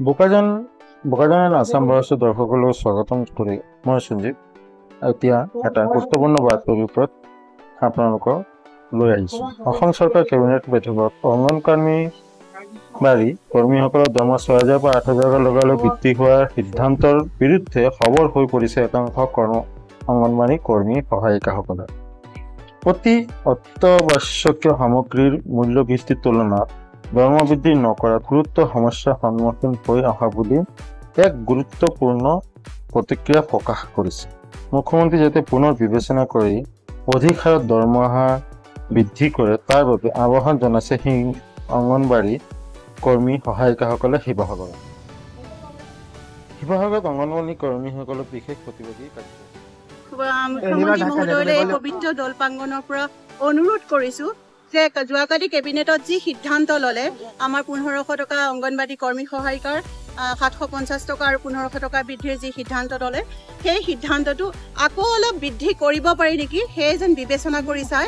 বোকাজান আসাম ভইচৰ দৰ্শকসকলক স্বাগতম কৰি মই সঞ্জীৱ এতিয়া এটা গুৰুত্বপূৰ্ণ বাতৰিৰ ওপৰত আপোনালোকক লৈ আহিছোঁ। অসম চৰকাৰ কেবিনেট বৈঠকত অংগনবাড়ী কৰ্মীসকলৰ দৰমহা 6,000 পৰা 8,000 টকালৈ বৃদ্ধি হোৱাৰ সিদ্ধান্তৰ বিৰুদ্ধে সবল হৈ পৰিছে একাংশ অংগনবাড়ী কৰ্মী সহায়িকাসকলে। অতি অত্যাৱশ্যকীয় সামগ্ৰীৰ মূল্য বৃদ্ধিৰ তুলনাত দৰমহা বৃদ্ধি নকৰাত গুৰুতৰ সমস্যাৰ সন্মুখীন হৈ অহা বুলি এক গুৰুত্বপূৰ্ণ প্ৰতিক্ৰিয়া প্ৰকাশ কৰিছে। মুখ্যমন্ত্ৰী যাতে পুনৰ বিবেচনা কৰি অধিক হাৰত দৰমহা বৃদ্ধি কৰে তাৰ বাবে আহ্বান জনাইছে অংগনবাড়ী কৰ্মী সহায়িকাসকলে শিৱসাগৰত অংগনবাড়ী কৰ্মীসকলৰ বিশেষ প্ৰতিবাদী কাৰ্যসূচী। মুখ্যমন্ত্ৰী মহোদয়লৈ এই পবিত্ৰ দল প্ৰাংগণৰ পৰা অনুৰোধ কৰিছোঁ যে যোৱাকালি কেবিনেটত যি সিদ্ধান্ত ল'লে আমাৰ 1,500 টকা অংগনবাড়ী কৰ্মী সহায়িকাৰ 750 টকা আৰু 1,500 টকা বৃদ্ধিৰ যি সিদ্ধান্ত ল'লে সেই সিদ্ধান্তটো আকৌ অলপ বৃদ্ধি কৰিব পাৰি নেকি সেই যেন বিবেচনা কৰি চাই।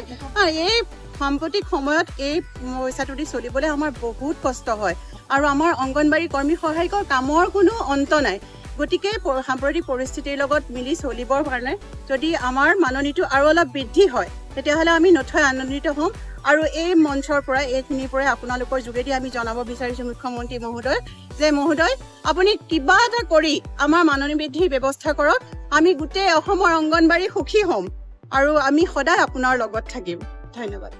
এই সাম্প্ৰতিক সময়ত এই পইচাটো দি চলিবলৈ আমাৰ বহুত কষ্ট হয় আৰু আমাৰ অংগনবাড়ী কৰ্মী সহায়িকৰ কামৰ কোনো অন্ত নাই। গতিকে সাম্প্ৰতিক পৰিস্থিতিৰ লগত মিলি চলিবৰ কাৰণে যদি আমাৰ মাননীটো আৰু অলপ বৃদ্ধি হয় তেতিয়াহ'লে আমি নথৈ আনন্দিত হ'ম। আৰু এই মঞ্চৰ পৰা এইখিনিৰ পৰা আপোনালোকৰ যোগেদি আমি জনাব বিচাৰিছোঁ মুখ্যমন্ত্ৰী মহোদয় যে মহোদয় আপুনি কিবা এটা কৰি আমাৰ মাননী বৃদ্ধিৰ ব্যৱস্থা কৰক। আমি গোটেই অসমৰ অংগনবাড়ী সুখী হ'ম আৰু আমি সদায় আপোনাৰ লগত থাকিম। ধন্যবাদ।